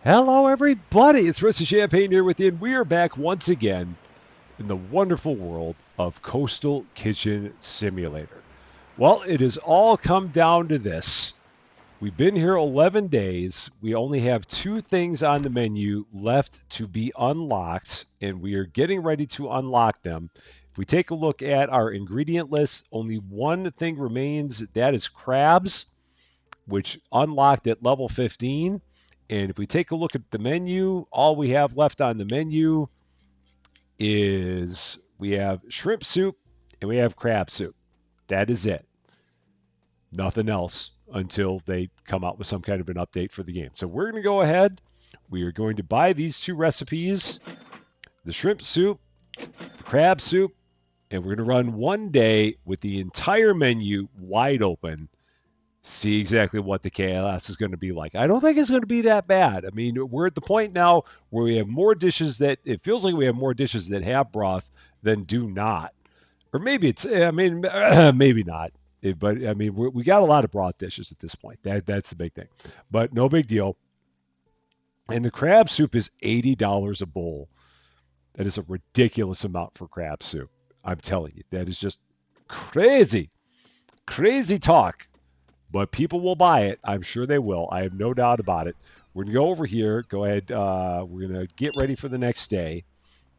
Hello, everybody. It's Mr. Champaign here with you, and we are back once again in the wonderful world of Coastal Kitchen Simulator. Well, it has all come down to this. We've been here 11 days. We only have two things on the menu left to be unlocked, and we are getting ready to unlock them. If we take a look at our ingredient list, only one thing remains that is crabs, which unlocked at level 15. And if we take a look at the menu, all we have left on the menu is we have shrimp soup and we have crab soup. That is it. Nothing else until they come out with some kind of an update for the game. So we're going to go ahead. We are going to buy these two recipes, the shrimp soup, the crab soup, and we're going to run one day with the entire menu wide open, see exactly what the chaos is going to be like. I don't think it's going to be that bad. I mean, we're at the point now where we have more dishes that it feels like we have more dishes that have broth than do not. Or maybe it's, I mean, maybe not. But I mean, we got a lot of broth dishes at this point. That's the big thing. But no big deal. And the crab soup is $80 a bowl. That is a ridiculous amount for crab soup. I'm telling you, that is just crazy, crazy talk, but people will buy it. I'm sure they will. I have no doubt about it. We're going to go over here. Go ahead. We're going to get ready for the next day.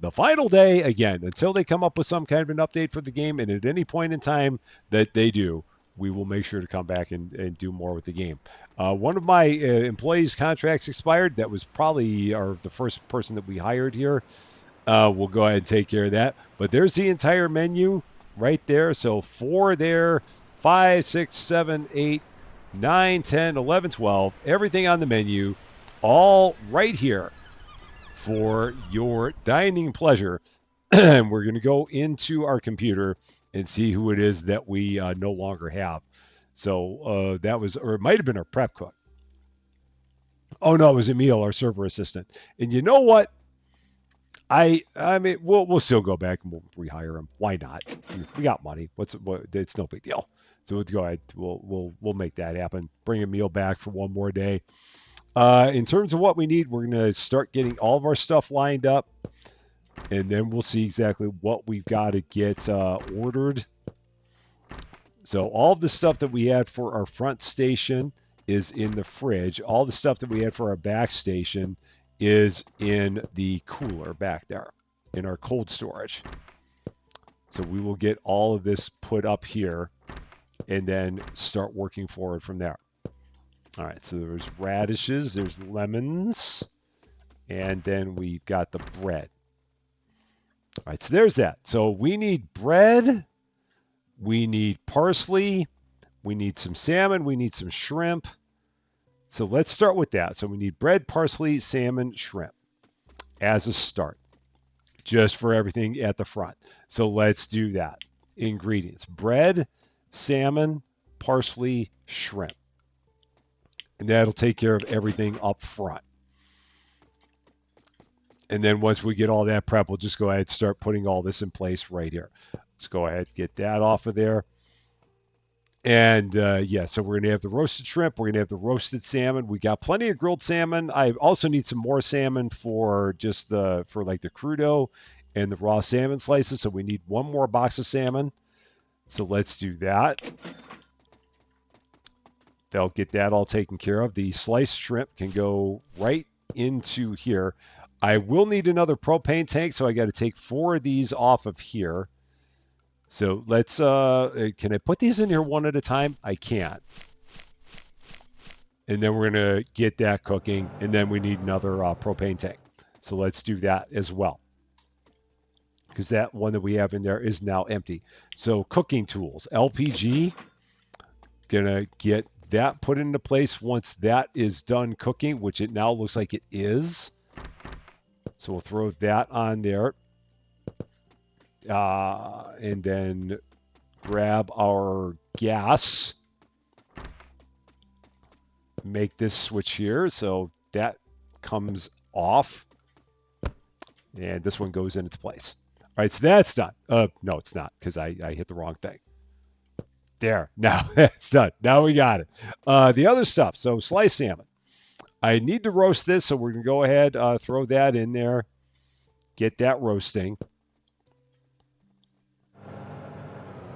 The final day, again, until they come up with some kind of an update for the game, and at any point in time that they do, we will make sure to come back and do more with the game. One of my employees' contracts expired. That was probably the first person that we hired here. We'll go ahead and take care of that. But there's the entire menu right there. So 4 there, 5, 6, 7, 8, 9, 10, 11, 12. Everything on the menu, all right here for your dining pleasure. And we're going to go into our computer and see who it is that we no longer have. So that was, or it might have been our prep cook. Oh no, it was Emil, our server assistant. And you know what? I mean we'll still go back and we'll rehire him. Why not? We got money. It's no big deal. So we'll go ahead. We'll make that happen. Bring Emil back for one more day. In terms of what we need, we're gonna start getting all of our stuff lined up, and then we'll see exactly what we've got to get ordered. So all of the stuff that we had for our front station is in the fridge. All the stuff that we had for our back station is in the cooler back there in our cold storage. So we will get all of this put up here and then start working forward from there. All right, so there's radishes, there's lemons, and then we've got the bread. All right, so there's that. So we need bread, we need parsley, we need some salmon, we need some shrimp. So let's start with that. So we need bread, parsley, salmon, shrimp as a start, just for everything at the front. So let's do that. Ingredients: bread, salmon, parsley, shrimp. And that'll take care of everything up front. And then once we get all that prep, we'll just go ahead and start putting all this in place right here. Let's go ahead and get that off of there. And yeah, so we're going to have the roasted shrimp. We're going to have the roasted salmon. We got plenty of grilled salmon. I also need some more salmon for just for like the crudo and the raw salmon slices. So we need one more box of salmon. So let's do that. They'll get that all taken care of. The sliced shrimp can go right into here. I will need another propane tank, so I got to take 4 of these off of here. So let's, can I put these in here one at a time? I can't. And then we're going to get that cooking, and then we need another propane tank. So let's do that as well, because that one that we have in there is now empty. So cooking tools, LPG, going to get that put into place once that is done cooking, which it now looks like it is. So we'll throw that on there. And then grab our gas, make this switch here. So that comes off. And this one goes in its place. All right, so that's done. No, it's not, because I hit the wrong thing. There. Now that's done. Now we got it. The other stuff. So sliced salmon. I need to roast this, so we're going to go ahead, throw that in there, get that roasting.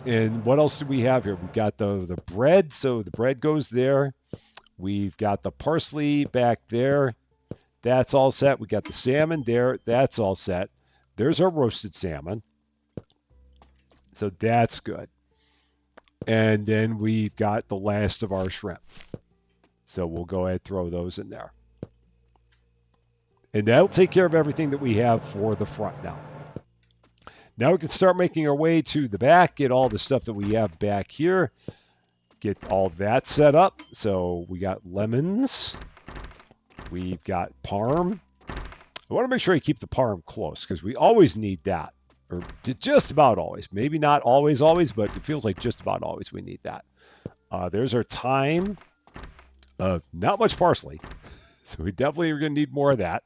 And what else do we have here? We've got the bread, so the bread goes there. We've got the parsley back there. That's all set. We got the salmon there. That's all set. There's our roasted salmon. So that's good. And then we've got the last of our shrimp. So we'll go ahead and throw those in there. And that'll take care of everything that we have for the front now. Now we can start making our way to the back, get all the stuff that we have back here, get all that set up. So we got lemons. We've got parm. I want to make sure I keep the parm close because we always need that. Or just about always. Maybe not always, but it feels like just about always we need that. There's our thyme. Not much parsley. So we definitely are going to need more of that.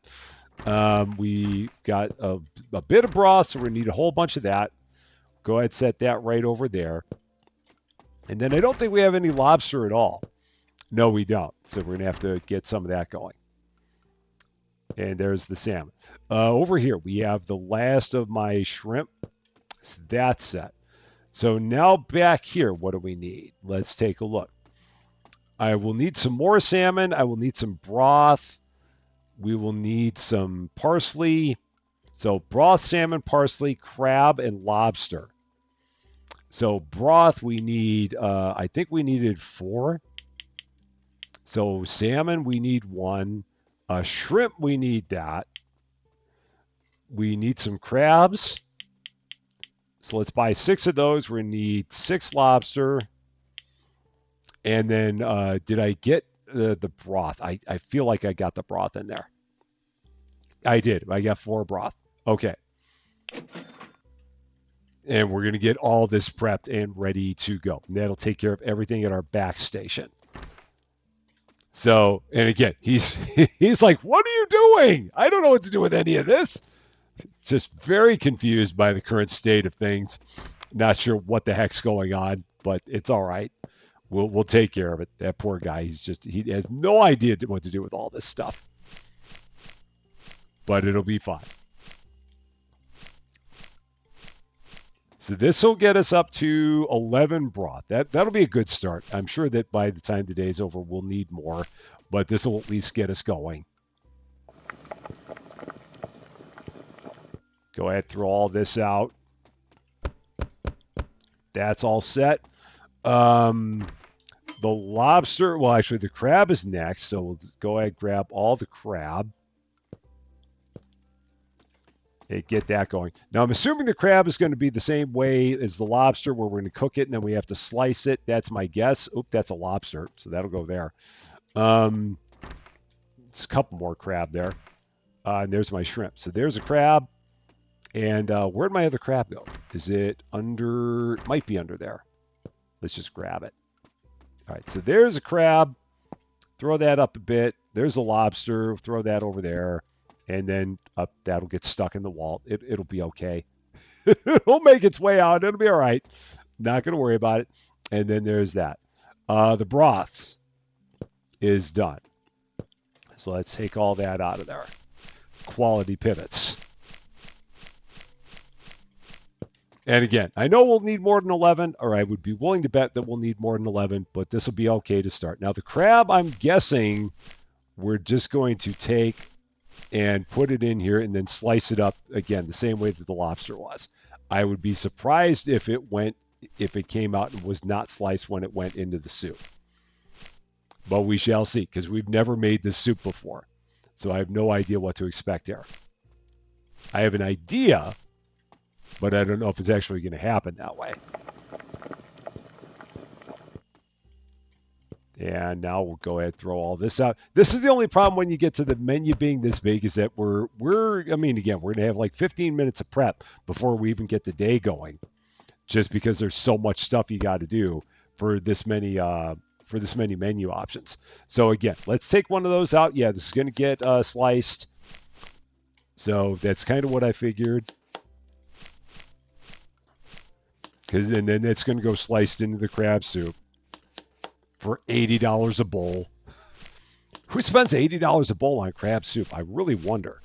We've got a bit of broth, so we're going to need a whole bunch of that. Go ahead and set that right over there. And then I don't think we have any lobster at all. No, we don't. So we're going to have to get some of that going. And there's the salmon. Over here, we have the last of my shrimp. So that's set. So now back here, what do we need? Let's take a look. I will need some more salmon. I will need some broth. We will need some parsley. So broth, salmon, parsley, crab, and lobster. So broth, we need, I think we needed 4. So salmon, we need 1. Shrimp, we need that. We need some crabs. So let's buy 6 of those. We're going to need 6 lobster. And then did I get the broth? I feel like I got the broth in there. I did. I got 4 broth. Okay. And we're going to get all this prepped and ready to go. And that'll take care of everything at our back station. So, and again, he's like, what are you doing? I don't know what to do with any of this. It's just very confused by the current state of things. Not sure what the heck's going on, but it's all right. We'll take care of it. That poor guy, he has no idea what to do with all this stuff. But it'll be fine. So this will get us up to 11 broth. That'll be a good start. I'm sure that by the time the day's over, we'll need more, but this will at least get us going. Go ahead, throw all this out. That's all set. The lobster, well, actually, the crab is next, so we'll go ahead and grab all the crab. Okay, get that going. Now, I'm assuming the crab is going to be the same way as the lobster, where we're going to cook it, and then we have to slice it. That's my guess. Oop, that's a lobster, so that'll go there. It's a couple more crab there. And there's my shrimp. So there's a crab. And where'd my other crab go? Is it under? It might be under there. Let's just grab it. All right, so there's a crab. Throw that up a bit. There's a lobster. Throw that over there. And then that'll get stuck in the wall. It'll be okay. It'll make its way out. It'll be all right. Not going to worry about it. And then there's that. The broth is done. So let's take all that out of there. Quality pivots. And again, I know we'll need more than 11, or I would be willing to bet that we'll need more than 11, but this will be okay to start. Now, the crab, I'm guessing we're just going to take and put it in here and then slice it up again, the same way that the lobster was. I would be surprised if it came out and was not sliced when it went into the soup. But we shall see, because we've never made this soup before. So I have no idea what to expect here. I have an idea, but I don't know if it's actually going to happen that way. And now we'll go ahead and throw all this out. This is the only problem when you get to the menu being this big is that we're going to have like 15 minutes of prep before we even get the day going, just because there's so much stuff you got to do for this many menu options. So again, let's take one of those out. Yeah, this is going to get sliced. So that's kind of what I figured. And then it's going to go sliced into the crab soup for $80 a bowl. Who spends $80 a bowl on crab soup? I really wonder.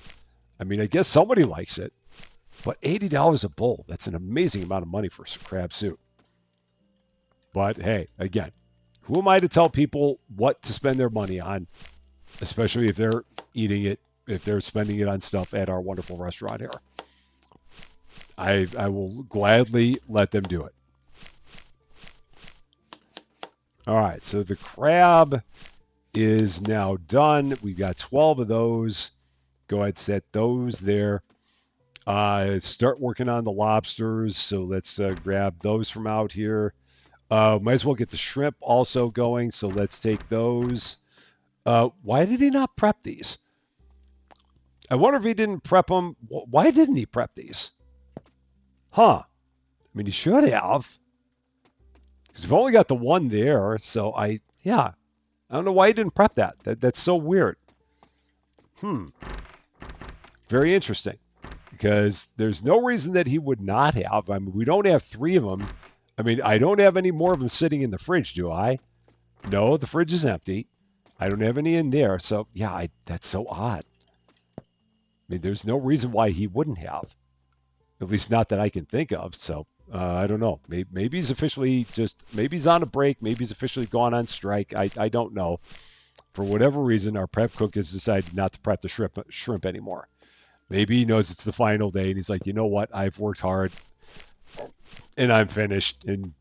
I mean, I guess somebody likes it, but $80 a bowl, that's an amazing amount of money for some crab soup. But hey, again, who am I to tell people what to spend their money on, especially if they're eating it, if they're spending it on stuff at our wonderful restaurant here? I will gladly let them do it. All right, so the crab is now done. We've got 12 of those. Go ahead, set those there. Start working on the lobsters. So let's grab those from out here. Might as well get the shrimp also going. So let's take those. Why did he not prep these? I wonder if he didn't prep them. Why didn't he prep these? Huh. I mean, he should have. Because we've only got the one there. So yeah. I don't know why he didn't prep that. That's so weird. Very interesting. Because there's no reason that he would not have. I mean, we don't have three of them. I mean, I don't have any more of them sitting in the fridge, do I? No, the fridge is empty. I don't have any in there. So, yeah, that's so odd. I mean, there's no reason why he wouldn't have. At least not that I can think of. So, I don't know. Maybe he's officially maybe he's on a break. Maybe he's officially gone on strike. I don't know. For whatever reason, our prep cook has decided not to prep the shrimp anymore. Maybe he knows it's the final day and he's like, you know what? I've worked hard and I'm finished. And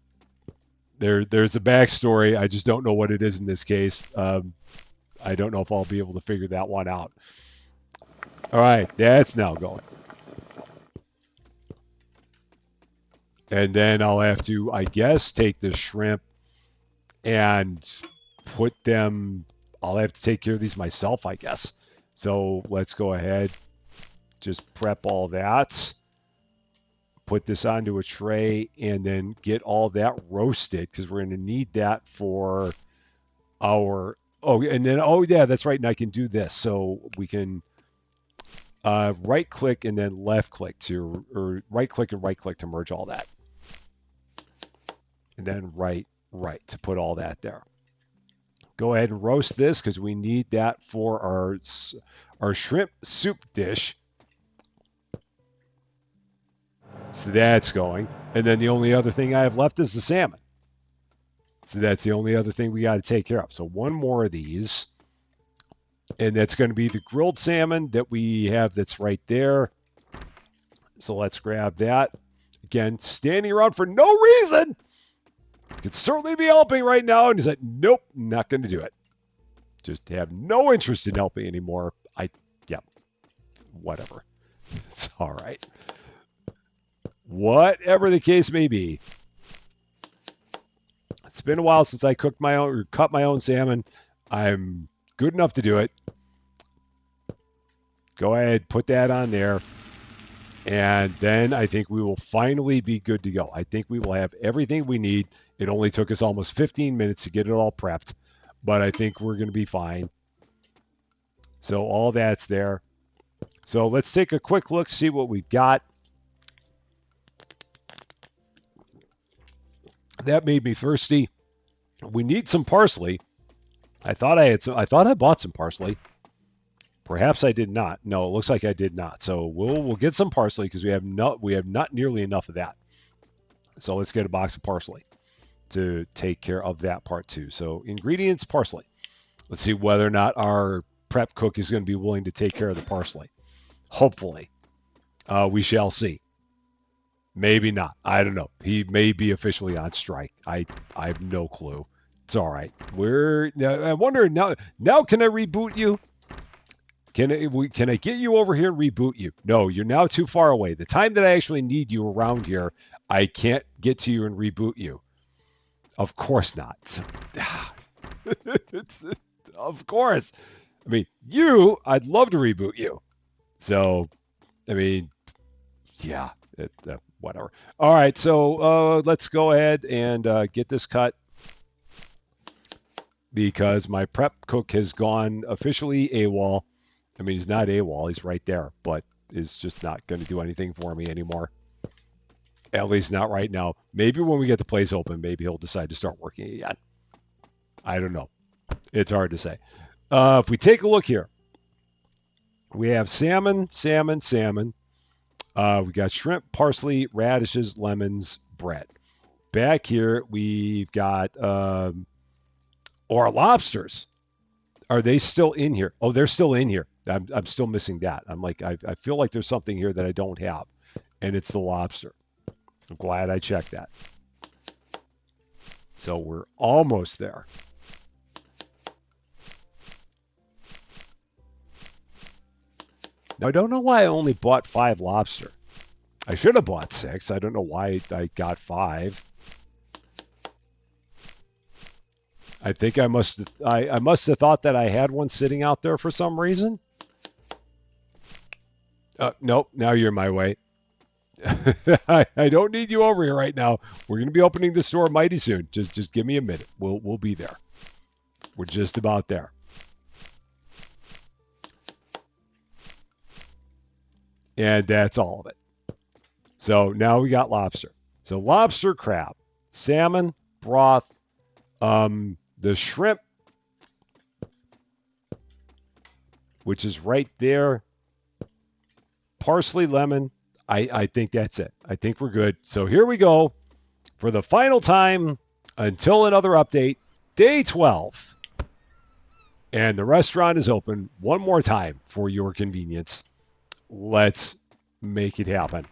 there's a backstory. I just don't know what it is in this case. I don't know if I'll be able to figure that one out. All right, that's now going. And then I'll have to, I guess, take the shrimp and put them, I'll have to take care of these myself, I guess. So let's go ahead, just prep all that, put this onto a tray, and then get all that roasted because we're going to need that for our, and then, yeah, that's right. And I can do this. So we can right click and then left click or right click and right click to merge all that. And then right to put all that there. Go ahead and roast this because we need that for our shrimp soup dish. So that's going. And then the only other thing I have left is the salmon. So that's the only other thing we got to take care of. So one more of these. And that's going to be the grilled salmon that we have that's right there. So let's grab that. Again, standing around for no reason. Could certainly be helping right now. And he's like, nope, not going to do it. Just have no interest in helping anymore. Whatever. It's all right. Whatever the case may be. It's been a while since I cut my own salmon. I'm good enough to do it. Go ahead, put that on there. And then I think we will finally be good to go. I think we will have everything we need. It only took us almost 15 minutes to get it all prepped, but I think we're going to be fine. So all that's there. So let's take a quick look, see what we've got. That made me thirsty. We need some parsley. I thought I bought some parsley. Perhaps I did not. No, it looks like I did not. So we'll get some parsley because we have not nearly enough of that. So let's get a box of parsley to take care of that part too. So ingredients, parsley. Let's see whether or not our prep cook is going to be willing to take care of the parsley. Hopefully. We shall see. Maybe not. I don't know. He may be officially on strike. I have no clue. It's all right. I wonder now can I reboot you? Can I get you over here and reboot you? No, you're now too far away. The time that I actually need you around here, I can't get to you and reboot you. Of course not. Of course. I mean, I'd love to reboot you. So, I mean, yeah, whatever. All right, so let's go ahead and get this cut because my prep cook has gone officially AWOL. I mean, he's not AWOL. He's right there, but is just not going to do anything for me anymore. At least not right now. Maybe when we get the place open, maybe he'll decide to start working again. I don't know. It's hard to say. If we take a look here, we have salmon, salmon, salmon. We got shrimp, parsley, radishes, lemons, bread. Back here, we've got or lobsters. Are they still in here? Oh, they're still in here. I'm still missing that. I'm like, I feel like there's something here that I don't have, and it's the lobster. I'm glad I checked that. So we're almost there. Now, I don't know why I only bought 5 lobster. I should have bought 6. I don't know why I got 5. I think I must have thought that I had one sitting out there for some reason. Nope, now you're my way. I don't need you over here right now. We're going to be opening the store mighty soon. Just give me a minute. We'll be there. We're just about there. And that's all of it. So now we got lobster. So lobster, crab, salmon, broth, the shrimp, which is right there, parsley, lemon. I think that's it. I think we're good. So here we go for the final time until another update, day 12. And the restaurant is open one more time for your convenience. Let's make it happen.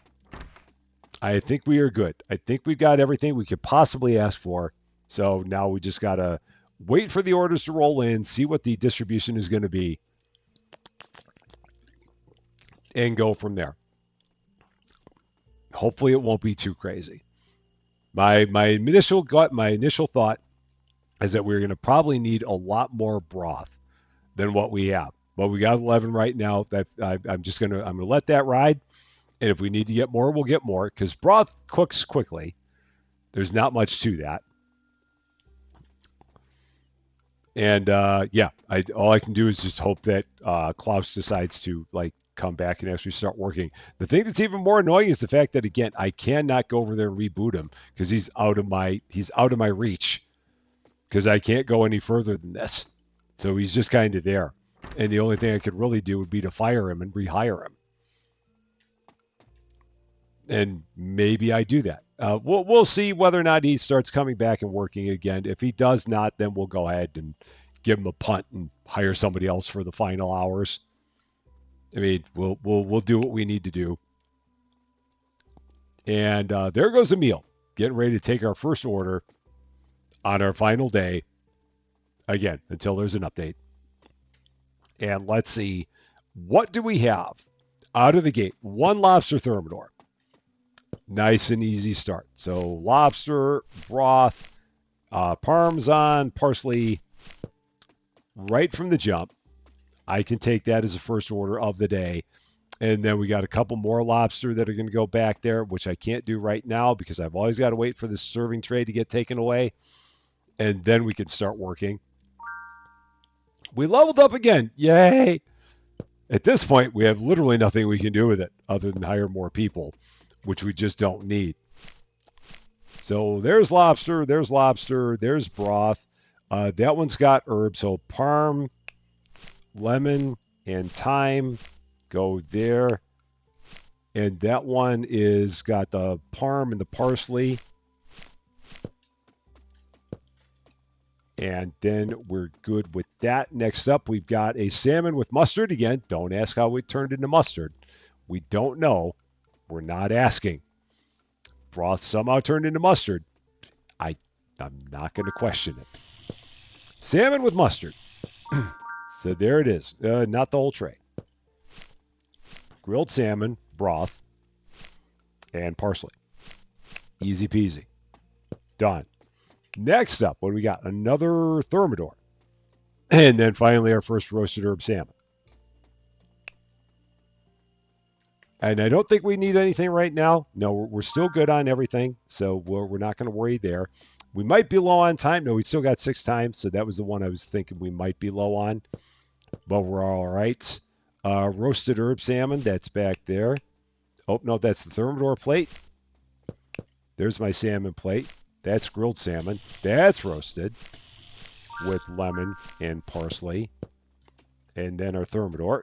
I think we are good. I think we've got everything we could possibly ask for. So now we just got to wait for the orders to roll in, see what the distribution is going to be, and go from there. Hopefully it won't be too crazy. My initial thought is that we're going to probably need a lot more broth than what we have. But we got 11 right now. I'm gonna let that ride. And if we need to get more, we'll get more because broth cooks quickly. There's not much to that. And all I can do is just hope that Klaus decides to come back and actually start working. The thing that's even more annoying is the fact that again I cannot go over there and reboot him because he's out of my reach because I can't go any further than this. So he's just kind of there. And the only thing I could really do would be to fire him and rehire him. And maybe I do that. We'll see whether or not he starts coming back and working again. If he does not, then we'll go ahead and give him a punt and hire somebody else for the final hours. I mean, we'll do what we need to do. And there goes Emil, getting ready to take our first order on our final day. Again, until there's an update. And let's see, what do we have out of the gate? 1 lobster thermidor. Nice and easy start. So lobster, broth, Parmesan, parsley, right from the jump. I can take that as a first order of the day. And then we got a couple more lobster that are going to go back there, which I can't do right now because I've always got to wait for the serving tray to get taken away. And then we can start working. We leveled up again. Yay! At this point, we have literally nothing we can do with it other than hire more people, which we just don't need. So there's lobster, there's broth. That one's got herbs. So parm, lemon, and thyme go there. And that one is got the parm and the parsley. And then we're good with that. Next up, we've got a salmon with mustard. Again, don't ask how it turned into mustard. We don't know. We're not asking. Broth somehow turned into mustard. I'm not going to question it. Salmon with mustard. So there it is. Not the whole tray. Grilled salmon, broth, and parsley. Easy peasy. Done. Next up, what do we got? Another thermidor. And then finally our first roasted herb salmon. And I don't think we need anything right now. No, we're still good on everything. So we're not going to worry there. We might be low on time. No, we still got 6 times. So that was the one I was thinking we might be low on. But we're all right. Roasted herb salmon, that's back there. Oh, no, that's the thermidor plate. There's my salmon plate. That's grilled salmon. That's roasted with lemon and parsley. and then our Thermidor.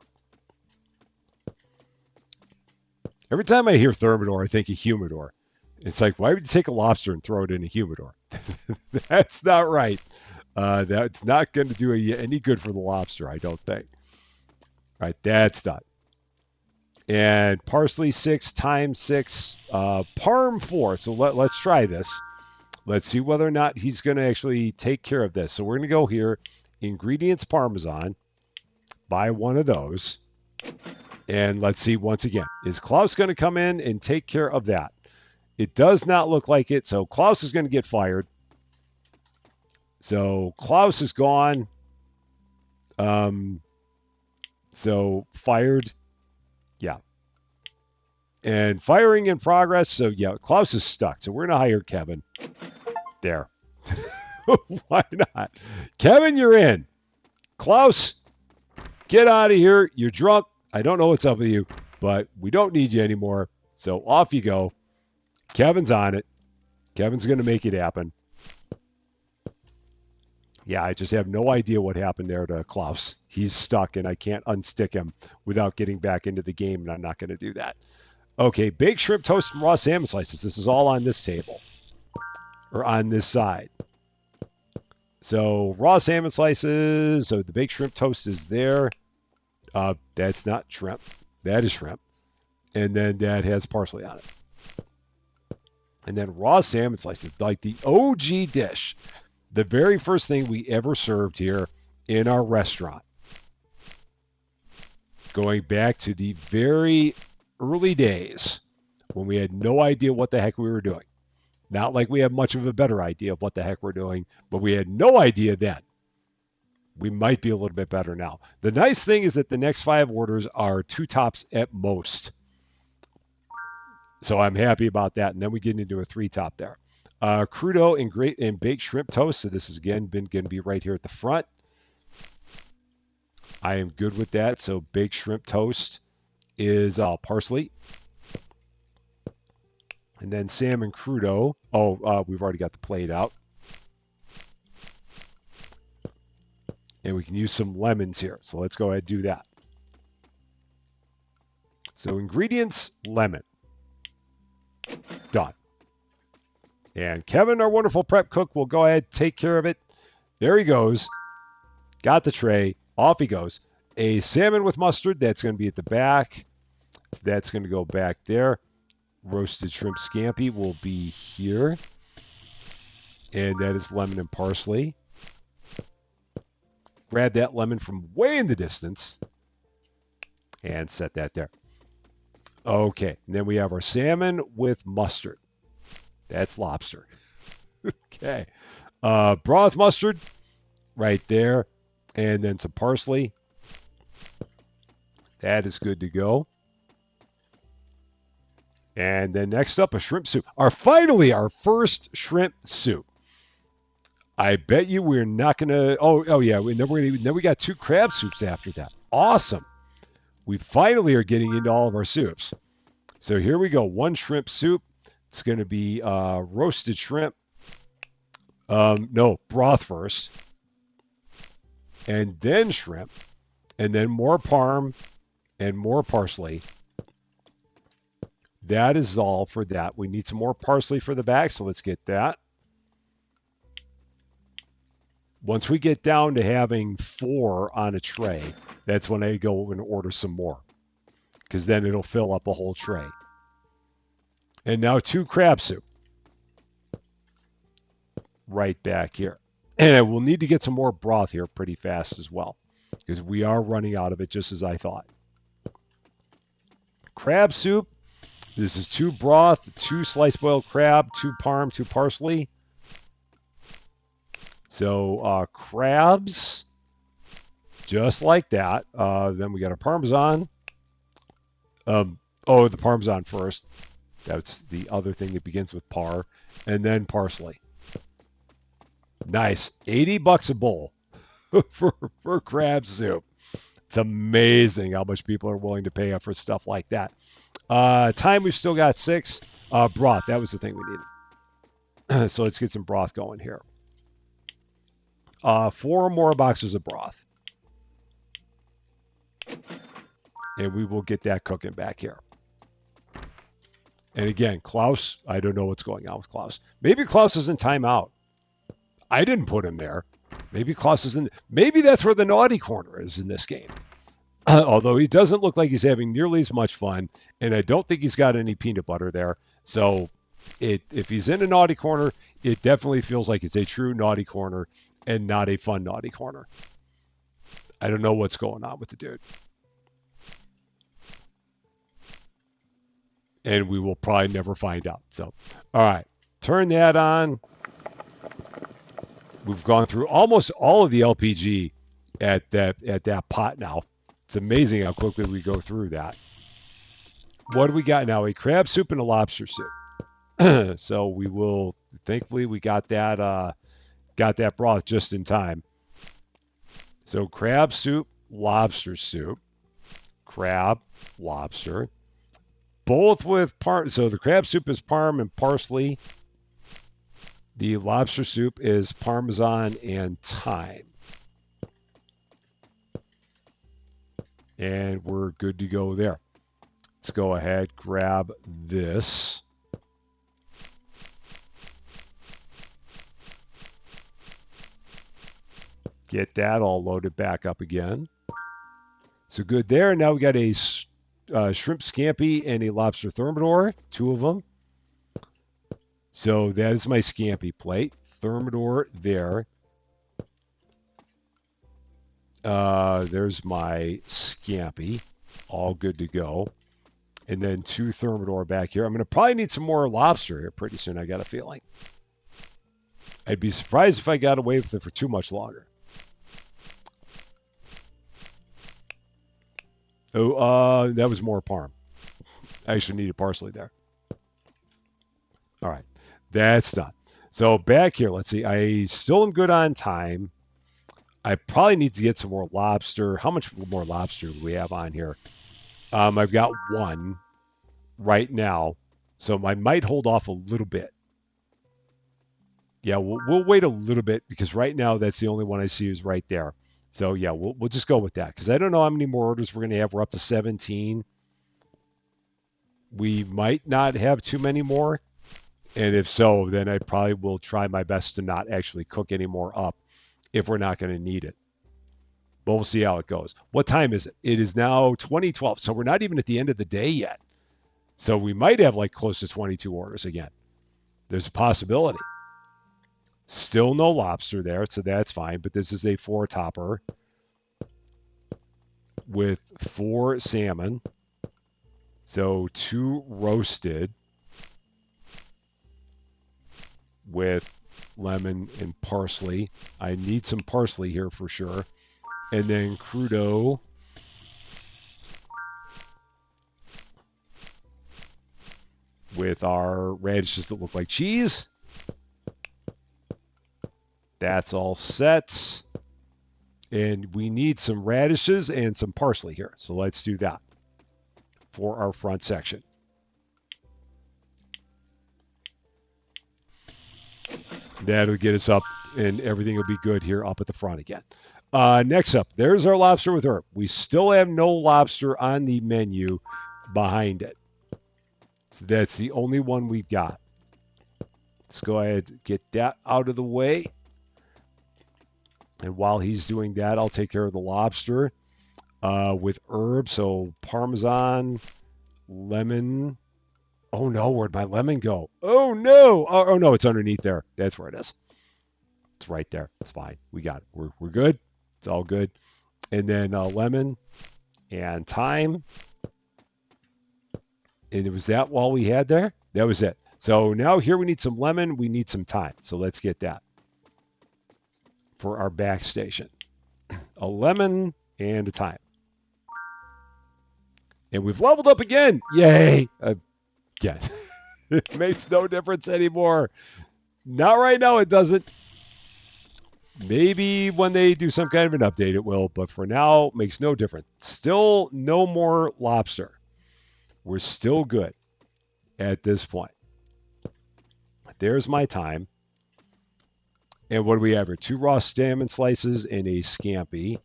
Every time I hear Thermidor, I think of humidor. It's like, why would you take a lobster and throw it in a humidor? That's not right. That's not going to do any good for the lobster, I don't think. All right, that's done. And parsley 6 times 6, parm 4. So let's try this. Let's see whether or not he's going to actually take care of this. So we're going to go here, ingredients Parmesan, buy one of those. And let's see once again, is Klaus going to come in and take care of that? It does not look like it. So Klaus is going to get fired. So Klaus is gone. So fired. Yeah. And firing in progress. So yeah, Klaus is stuck. So we're going to hire Kevin. There. Why not? Kevin, you're in. Klaus, get out of here. You're drunk. I don't know what's up with you, but we don't need you anymore. So off you go. Kevin's on it. Kevin's going to make it happen. Yeah, I just have no idea what happened there to Klaus. He's stuck, and I can't unstick him without getting back into the game, and I'm not going to do that. Okay, baked shrimp toast and raw salmon slices. This is all on this table, or on this side. So raw salmon slices. So the baked shrimp toast is there. That's not shrimp. That is shrimp. And then that has parsley on it. And then raw salmon slices, like the OG dish. The very first thing we ever served here in our restaurant. Going back to the very early days when we had no idea what the heck we were doing. Not like we have much of a better idea of what the heck we're doing, but we had no idea then. We might be a little bit better now. The nice thing is that the next 5 orders are 2 tops at most. So I'm happy about that. And then we get into a 3 top there. Crudo and baked shrimp toast. So this is, again, going to be right here at the front. I am good with that. So baked shrimp toast is parsley. And then salmon crudo. We've already got the plate out. And we can use some lemons here. So let's go ahead and do that. So ingredients, lemon. Done. And Kevin, our wonderful prep cook, will go ahead, take care of it. There he goes. Got the tray. Off he goes. A salmon with mustard. That's going to be at the back. That's going to go back there. Roasted shrimp scampi will be here. And that is lemon and parsley. Grab that lemon from way in the distance. And set that there. Okay. And then we have our salmon with mustard. That's lobster. Okay. Broth mustard right there. And then some parsley. That is good to go. And then next up, a shrimp soup. Finally, our first shrimp soup. I bet you we're not going to... Oh, yeah. Then we got 2 crab soups after that. Awesome. We finally are getting into all of our soups. So here we go. 1 shrimp soup. It's going to be roasted shrimp. No, broth first. And then shrimp. And then more parm and more parsley. That is all for that. We need some more parsley for the back, so let's get that. Once we get down to having 4 on a tray, that's when I go and order some more. Because then it'll fill up a whole tray. And now 2 crab soup. Right back here. And we'll need to get some more broth here pretty fast as well. Because we are running out of it, just as I thought. Crab soup. This is 2 broth, 2 sliced boiled crab, 2 parm, 2 parsley. So crabs, just like that. Then we got our Parmesan. The Parmesan first. That's the other thing that begins with par. And then parsley. Nice. $80 a bowl for crab soup. It's amazing how much people are willing to pay for stuff like that. Time, we've still got 6. Broth, that was the thing we needed. So let's get some broth going here. 4 more boxes of broth. And we will get that cooking back here. And again, Klaus, I don't know what's going on with Klaus. Maybe Klaus is in timeout. I didn't put him there. Maybe Klaus is in. Maybe that's where the naughty corner is in this game. Although he doesn't look like he's having nearly as much fun, and I don't think he's got any peanut butter there. So, if he's in a naughty corner, it definitely feels like it's a true naughty corner and not a fun naughty corner. I don't know what's going on with the dude. And we will probably never find out. So, all right, turn that on. We've gone through almost all of the LPG at that pot now. It's amazing how quickly we go through that. What do we got now? A crab soup and a lobster soup. So we will. Thankfully, we got that broth just in time. So crab soup, lobster soup, crab, lobster, both with So the crab soup is parm and parsley. The lobster soup is Parmesan and thyme. And we're good to go there. Let's go ahead, grab this. Get that all loaded back up again. So good there. Now we got a shrimp scampi and a lobster thermidor, two of them. So that is my scampi plate. Thermidor there. There's my scampi. All good to go. And then two thermidor back here. I'm going to probably need some more lobster here pretty soon, I got a feeling. I'd be surprised if I got away with it for too much longer. Oh, that was more parm. I actually needed parsley there. All right, that's done. So back here, let's see. I still am good on time. I probably need to get some more lobster. How much more lobster do we have on here? I've got one right now, so I might hold off a little bit. Yeah, we'll wait a little bit because right now that's the only one I see is right there. So yeah, we'll just go with that because I don't know how many more orders we're going to have. We're up to 17. We might not have too many more. And if so, then I probably will try my best to not actually cook any more up if we're not going to need it. But we'll see how it goes. What time is it? It is now 2012. So we're not even at the end of the day yet. So we might have like close to 22 orders again. There's a possibility. Still no lobster there, so that's fine. But this is a 4-topper with 4 salmon. So 2 roasted with lemon and parsley. I need some parsley here for sure. And then crudo with our radishes that look like cheese. That's all set. And we need some radishes and some parsley here. So let's do that for our front section. That'll get us up and everything will be good here up at the front again. Next up, there's our lobster with herb. We still have no lobster on the menu behind it. So that's the only one we've got. Let's go ahead and get that out of the way. And while he's doing that, I'll take care of the lobster with herb. So Parmesan, lemon. Oh no, where'd my lemon go? Oh no! Oh no, it's underneath there. That's where it is. It's right there. It's fine. We got it. We're good. It's all good. And then lemon and thyme. And it was that all we had there? That was it. So now here we need some lemon. We need some thyme. So let's get that for our back station. A lemon and a thyme. And we've leveled up again. Yay. Again. It makes no difference anymore. Not right now, it doesn't. Maybe when they do some kind of an update, it will. But for now, it makes no difference. Still no more lobster. We're still good at this point. There's my time. And what do we have here? 2 raw salmon slices and a scampi.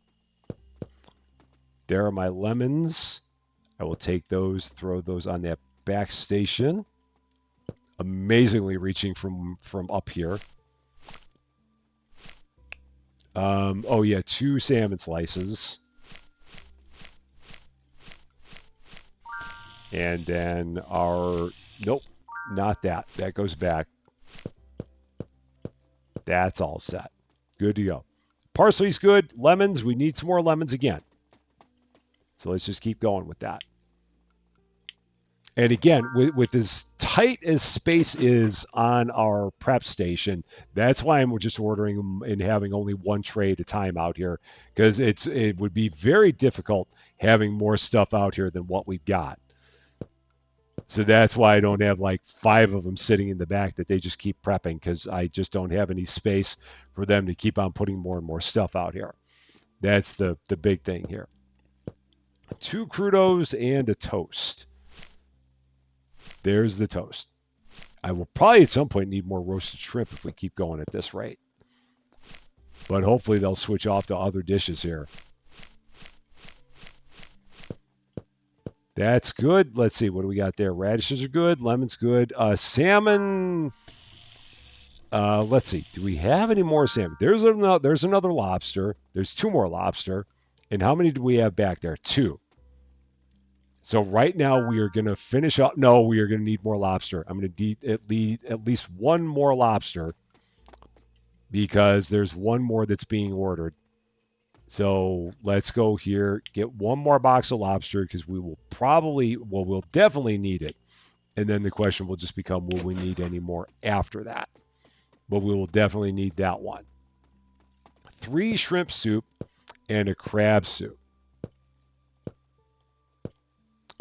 There are my lemons. I will take those, throw those on that back station. Amazingly reaching from up here. Oh yeah, 2 salmon slices. And then nope, not that. That goes back. That's all set. Good to go. Parsley's good. Lemons, we need some more lemons again. So let's just keep going with that. And again, with as tight as space is on our prep station, that's why I'm just ordering them and having only one tray at a time out here, because it would be very difficult having more stuff out here than what we've got. So that's why I don't have like 5 of them sitting in the back that they just keep prepping, because I just don't have any space for them to keep on putting more and more stuff out here. That's the big thing here. 2 crudos and a toast. There's the toast. I will probably at some point need more roasted shrimp if we keep going at this rate. But hopefully they'll switch off to other dishes here. That's good. Let's see. What do we got there? Radishes are good. Lemon's good. Salmon. Let's see. Do we have any more salmon? There's another lobster. There's 2 more lobster. And how many do we have back there? 2. So right now we are going to finish up. No, we are going to need more lobster. I'm going to need at least 1 more lobster, because there's 1 more that's being ordered. So let's go here, get 1 more box of lobster, because we'll definitely need it. And then the question will just become, will we need any more after that? But we will definitely need that one. 3 shrimp soup and a crab soup.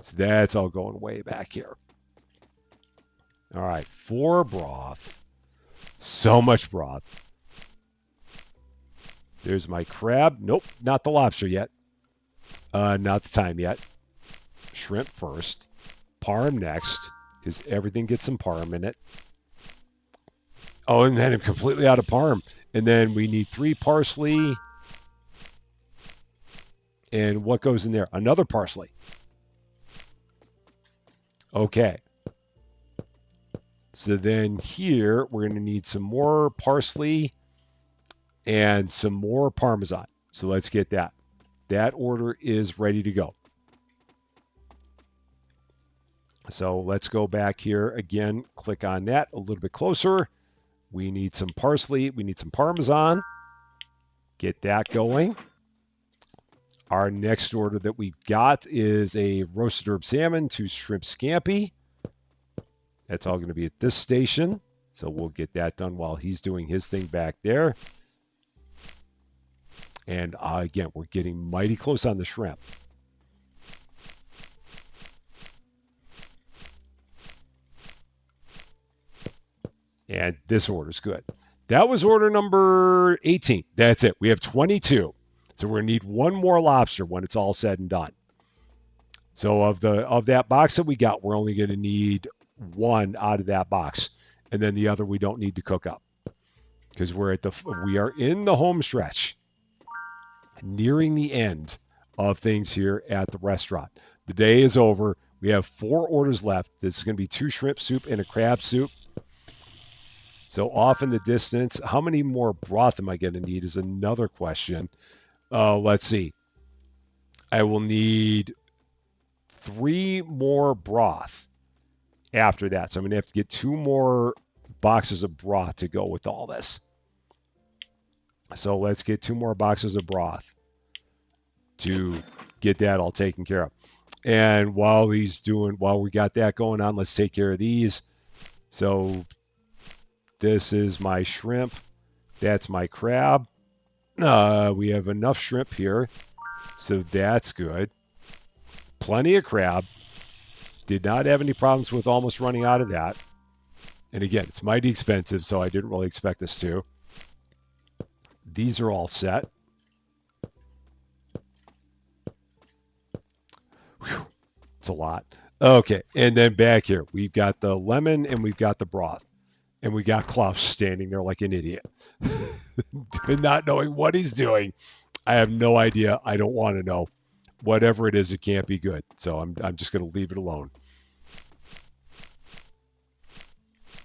So that's all going way back here. All right, 4 broth. So much broth. There's my crab. Nope, not the lobster yet. Not the time yet. Shrimp first. Parm next, because everything gets some parm in it. Oh, and then I'm completely out of parm. And then we need 3 parsley. And what goes in there? Another parsley. Okay. So then here, we're going to need some more parsley and some more Parmesan. So let's get that. That order is ready to go. So let's go back here again. Click on that a little bit closer. We need some parsley. We need some Parmesan. Get that going. Our next order that we've got is a roasted herb salmon, 2 shrimp scampi. That's all going to be at this station. So we'll get that done while he's doing his thing back there. And again, we're getting mighty close on the shrimp. And this order's good. That was order number 18. That's it. We have 22. So we're going to need 1 more lobster when it's all said and done. So of that box that we got, we're only going to need 1 out of that box. And then the other we don't need to cook up, because we are in the home stretch, nearing the end of things here at the restaurant. The day is over. We have 4 orders left. This is going to be 2 shrimp soup and a crab soup. So off in the distance, how many more broth am I going to need is another question. Let's see. I will need 3 more broth after that. So I'm going to have to get 2 more boxes of broth to go with all this. So let's get 2 more boxes of broth to get that all taken care of. And while we got that going on, let's take care of these. So this is my shrimp. That's my crab. We have enough shrimp here, so that's good. Plenty of crab. Did not have any problems with almost running out of that. And again, it's mighty expensive, so I didn't really expect us to. These are all set. Whew, it's a lot. Okay, and then back here, we've got the lemon and we've got the broth. And we got Klaus standing there like an idiot, not knowing what he's doing. I have no idea. I don't want to know. whatever it is, it can't be good. So I'm just going to leave it alone.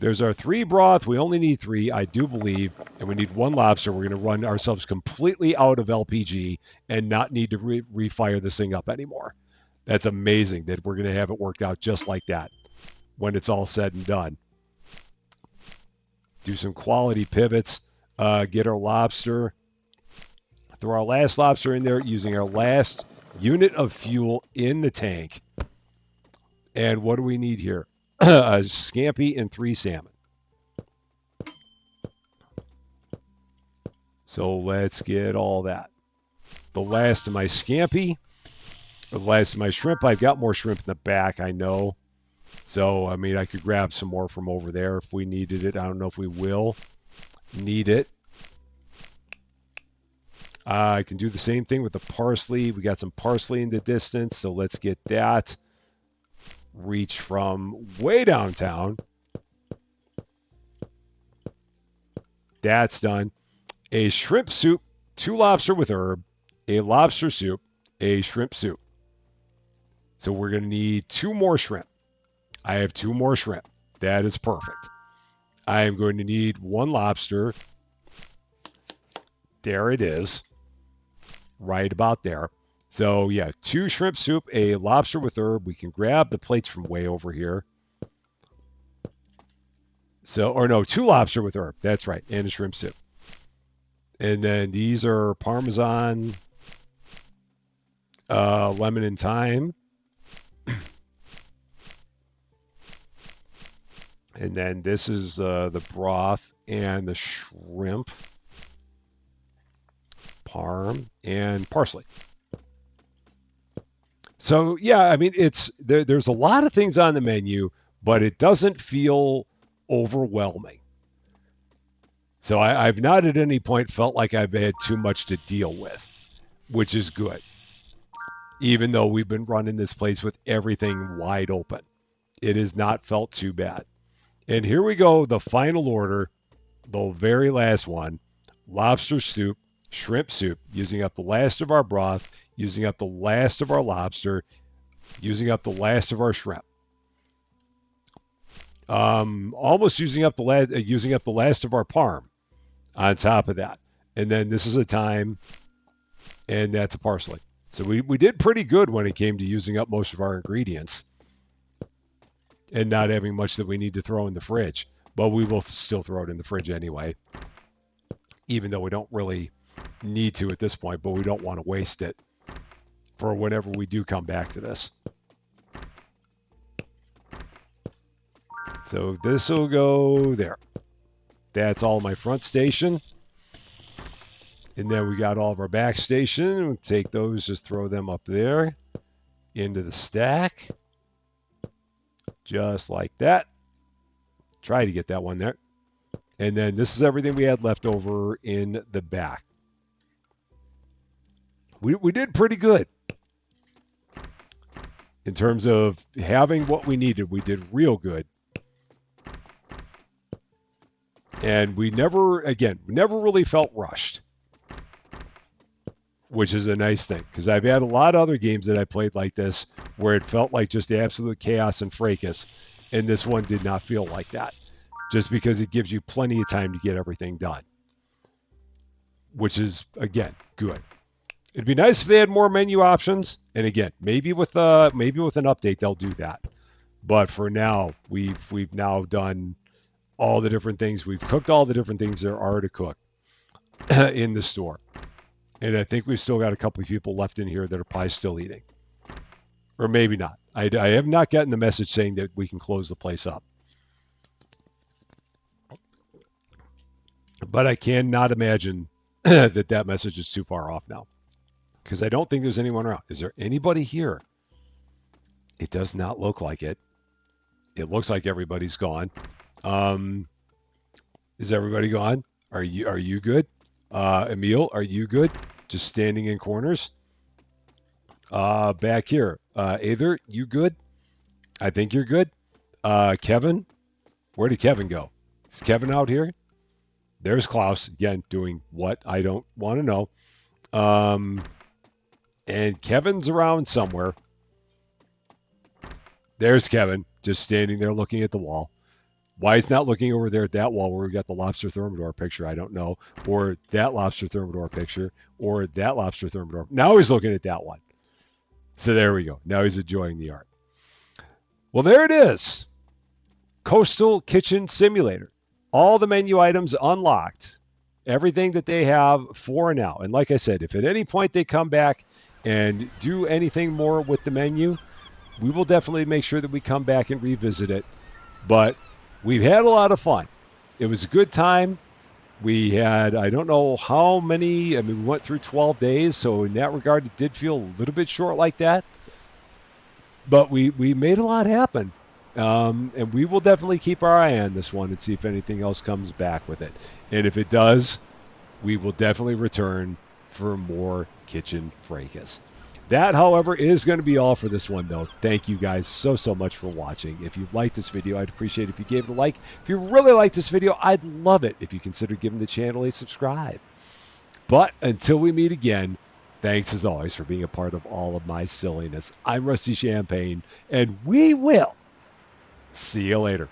There's our 3 broth. We only need 3, I do believe, and we need 1 lobster. We're going to run ourselves completely out of LPG and not need to refire this thing up anymore. That's amazing that we're going to have it worked out just like that when it's all said and done. Do some quality pivots, get our lobster, throw our last lobster in there using our last unit of fuel in the tank. And what do we need here? A scampi and 3 salmon. So let's get all that. The last of my scampi, or the last of my shrimp. I've got more shrimp in the back, I know. So, I mean, I could grab some more from over there if we needed it. I don't know if we will need it. I can do the same thing with the parsley. We got some parsley in the distance, so let's get that. Reach from way downtown. That's done. A shrimp soup, 2 lobster with herb, a lobster soup, a shrimp soup. So we're going to need 2 more shrimp. I have 2 more shrimp. That is perfect. I am going to need 1 lobster. There it is. Right about there. So yeah, 2 shrimp soup, a lobster with herb. We can grab the plates from way over here. So, or no, 2 lobster with herb. That's right. And a shrimp soup. And then these are Parmesan, lemon and thyme. And then this is the broth and the shrimp, parm, and parsley. So yeah, I mean there's a lot of things on the menu, but it doesn't feel overwhelming. So I've not at any point felt like I've had too much to deal with, which is good. Even though we've been running this place with everything wide open, it has not felt too bad. And here we go, the final order, the very last one, lobster soup, shrimp soup, using up the last of our broth, using up the last of our lobster, using up the last of our shrimp. Almost using up the last of our parm on top of that. And then this is a thyme, and that's a parsley. So we did pretty good when it came to using up most of our ingredients and not having much that we need to throw in the fridge. But we will still throw it in the fridge anyway, even though we don't really need to at this point, but we don't want to waste it for whenever we do come back to this. So this will go there. That's all my front station. And then we got all of our back station. We'll take those, just throw them up there into the stack. Just like that. Try to get that one there. And then this is everything we had left over in the back. We did pretty good. In terms of having what we needed, we did real good. And we never really felt rushed, which is a nice thing, because I've had a lot of other games that I played like this where it felt like just absolute chaos and fracas, and this one did not feel like that, just because it gives you plenty of time to get everything done, which is, again, good. It'd be nice if they had more menu options, and again, maybe with an update they'll do that. But for now, we've now done all the different things. We've cooked all the different things there are to cook in the store. And I think we've still got a couple of people left in here that are probably still eating. Or maybe not. I have not gotten the message saying that we can close the place up. But I cannot imagine that message is too far off now, because I don't think there's anyone around. Is there anybody here? It does not look like it. It looks like everybody's gone. Is everybody gone? Are you good? Emil, are you good? Just standing in corners. Back here. Aether, you good? I think you're good. Kevin, where did Kevin go? Is Kevin out here? There's Klaus again doing what I don't want to know. And Kevin's around somewhere. There's Kevin, just standing there looking at the wall. Why he's not looking over there at that wall where we got the lobster thermidor picture, I don't know. Or that lobster thermidor picture, or that lobster thermidor. Now he's looking at that one. So there we go. Now he's enjoying the art. Well, there it is. Coastal Kitchen Simulator. All the menu items unlocked. Everything that they have for now. And like I said, if at any point they come back and do anything more with the menu, we will definitely make sure that we come back and revisit it. But we've had a lot of fun. It was a good time. We had, I don't know how many, I mean, we went through 12 days. So in that regard, it did feel a little bit short like that. But we made a lot happen. And we will definitely keep our eye on this one and see if anything else comes back with it. And if it does, we will definitely return for more kitchen fracas. That, however, is going to be all for this one, though. Thank you guys so much for watching. If you liked this video, I'd appreciate it if you gave it a like. If you really liked this video, I'd love it if you consider giving the channel a subscribe. But until we meet again, thanks as always for being a part of all of my silliness. I'm Rusty Champagne, and we will see you later.